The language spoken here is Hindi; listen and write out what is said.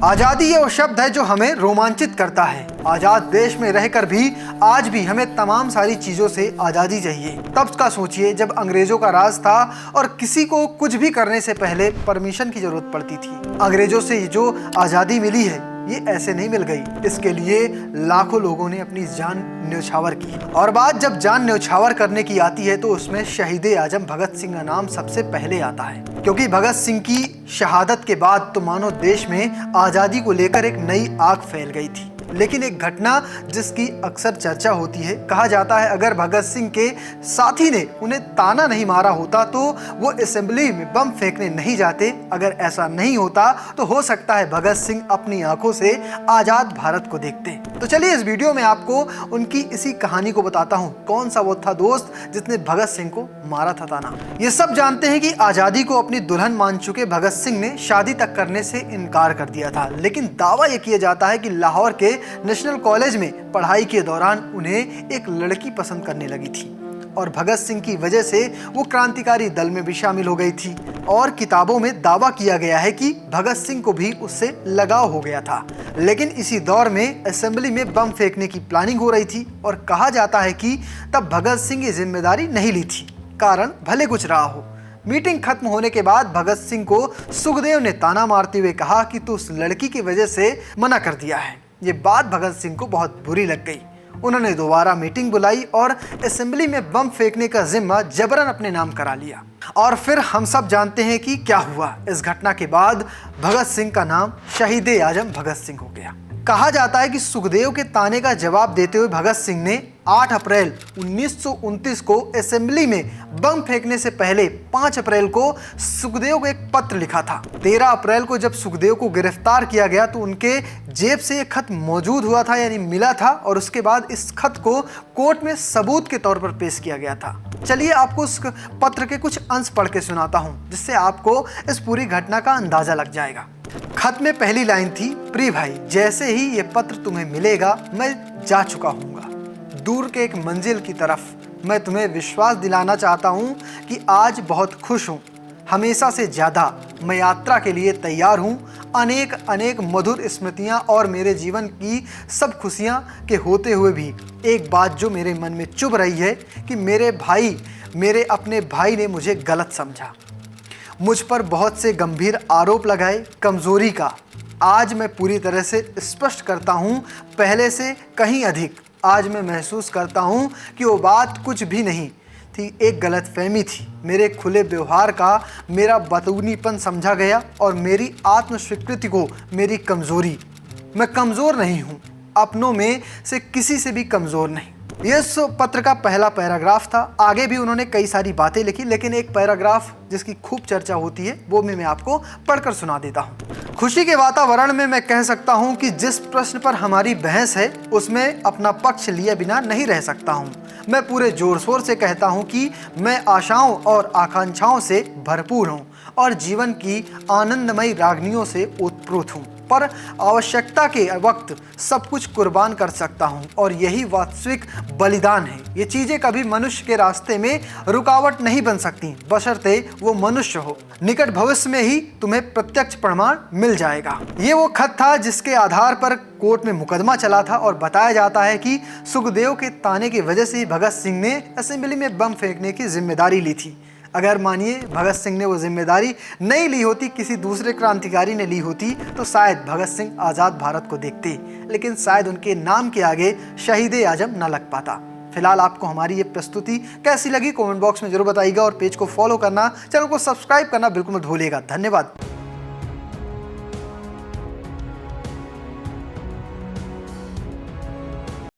आजादी ये वो शब्द है जो हमें रोमांचित करता है। आजाद देश में रहकर भी आज भी हमें तमाम सारी चीजों से आजादी चाहिए। तब का सोचिए जब अंग्रेजों का राज था और किसी को कुछ भी करने से पहले परमिशन की जरूरत पड़ती थी। अंग्रेजों से जो आजादी मिली है ये ऐसे नहीं मिल गई। इसके लिए लाखों लोगों ने अपनी जान न्यौछावर की। और बात जब जान न्यौछावर करने की आती है तो उसमें शहीद आजम भगत सिंह का नाम सबसे पहले आता है, क्योंकि भगत सिंह की शहादत के बाद तो मानो देश में आजादी को लेकर एक नई आग फैल गई थी। लेकिन एक घटना जिसकी अक्सर चर्चा होती है, कहा जाता है अगर भगत सिंह के साथी ने उन्हें ताना नहीं मारा होता तो वो असेंबली में बम फेंकने नहीं जाते। अगर ऐसा नहीं होता तो हो सकता है भगत सिंह अपनी आंखों से आजाद भारत को देखते। तो चलिए इस वीडियो में आपको उनकी इसी कहानी को बताता हूँ, कौन सा वो था दोस्त जिसने भगत सिंह को मारा था ताना। ये सब जानते हैं कि आजादी को अपनी दुल्हन मान चुके भगत सिंह ने शादी तक करने से इनकार कर दिया था, लेकिन दावा यह किया जाता है कि लाहौर के नेशनल कॉलेज में पढ़ाई के दौरान उन्हें एक लड़की पसंद करने लगी थी और भगत सिंह की वजह से वो क्रांतिकारी दल में भी शामिल हो गई थी। और किताबों में दावा किया गया है कि भगत सिंह को भी उससे लगाव हो गया था। लेकिन इसी दौर में असेंबली में बम फेंकने की प्लानिंग हो रही थी और कहा जाता है कि तब भगत सिंह ये जिम्मेदारी नहीं ली थी। कारण भले कुछ रहा हो। मीटिंग खत्म होने के बाद भगत सिंह को सुखदेव ने ताना मारते हुए कहा कि तू उस लड़की की वजह से मना कर दिया है। ये बात भगत सिंह को बहुत बुरी लग गई। उन्होंने दोबारा मीटिंग बुलाई और असेंबली में बम फेंकने का जिम्मा जबरन अपने नाम करा लिया। और फिर हम सब जानते हैं कि क्या हुआ। इस घटना के बाद भगत सिंह का नाम शहीद आजम भगत सिंह हो गया। कहा जाता है कि सुखदेव के ताने का जवाब देते हुए भगत सिंह ने 8 अप्रैल 1929 को असेंबली में बम फेंकने से पहले 5 अप्रैल को सुखदेव को एक पत्र लिखा था। 13 अप्रैल को जब सुखदेव को गिरफ्तार किया गया तो उनके जेब से ये खत मौजूद हुआ था, यानी मिला था, और उसके बाद इस खत को कोर्ट में सबूत के तौर पर पेश किया गया था। चलिए आपको उस पत्र के कुछ अंश पढ़ के सुनाता हूँ, जिससे आपको इस पूरी घटना का अंदाजा लग जाएगा। खत में पहली लाइन थी, प्रिय भाई, जैसे ही ये पत्र तुम्हें मिलेगा मैं जा चुका हूँगा दूर के एक मंजिल की तरफ। मैं तुम्हें विश्वास दिलाना चाहता हूँ कि आज बहुत खुश हूँ। हमेशा से ज़्यादा मैं यात्रा के लिए तैयार हूँ। अनेक अनेक मधुर स्मृतियाँ और मेरे जीवन की सब खुशियाँ के होते हुए भी एक बात जो मेरे मन में चुभ रही है कि मेरे अपने भाई ने मुझे गलत समझा, मुझ पर बहुत से गंभीर आरोप लगाए कमज़ोरी का। आज मैं पूरी तरह से स्पष्ट करता हूँ, पहले से कहीं अधिक आज मैं महसूस करता हूँ कि वो बात कुछ भी नहीं थी, एक गलतफहमी थी। मेरे खुले व्यवहार का मेरा बतूनीपन समझा गया और मेरी आत्मस्वीकृति को मेरी कमज़ोरी। मैं कमज़ोर नहीं हूँ, अपनों में से किसी से भी कमज़ोर नहीं। ये पत्र का पहला पैराग्राफ था। आगे भी उन्होंने कई सारी बातें लिखी, लेकिन एक पैराग्राफ जिसकी खूब चर्चा होती है वो मैं आपको पढ़कर सुना देता हूँ। खुशी के वातावरण में मैं कह सकता हूँ कि जिस प्रश्न पर हमारी बहस है उसमें अपना पक्ष लिए बिना नहीं रह सकता हूँ। मैं पूरे जोर शोर से कहता हूँ कि मैं आशाओं और आकांक्षाओं से भरपूर हूँ और जीवन की आनंदमयी रागनियों से ओतप्रोत हूँ, पर आवश्यकता के वक्त सब कुछ कुर्बान कर सकता हूँ और यही वास्तविक बलिदान है। ये चीज़ें कभी मनुष्य के रास्ते में रुकावट नहीं बन सकती, बशर्ते वो मनुष्य हो। निकट भविष्य में ही तुम्हें प्रत्यक्ष प्रमाण मिल जाएगा। ये वो खत था जिसके आधार पर कोर्ट में मुकदमा चला था और बताया जाता है कि सुखदेव के ताने की वजह से ही भगत सिंह ने असेंबली में बम फेंकने की जिम्मेदारी ली थी। अगर मानिए भगत सिंह ने वो जिम्मेदारी नहीं ली होती, किसी दूसरे क्रांतिकारी ने ली होती, तो शायद भगत सिंह आज़ाद भारत को देखते, लेकिन शायद उनके नाम के आगे शहीद आजम न लग पाता। फिलहाल आपको हमारी ये प्रस्तुति कैसी लगी कमेंट बॉक्स में जरूर बताइएगा और पेज को फॉलो करना, चैनल को सब्सक्राइब करना बिल्कुल मत भूलिएगा। धन्यवाद।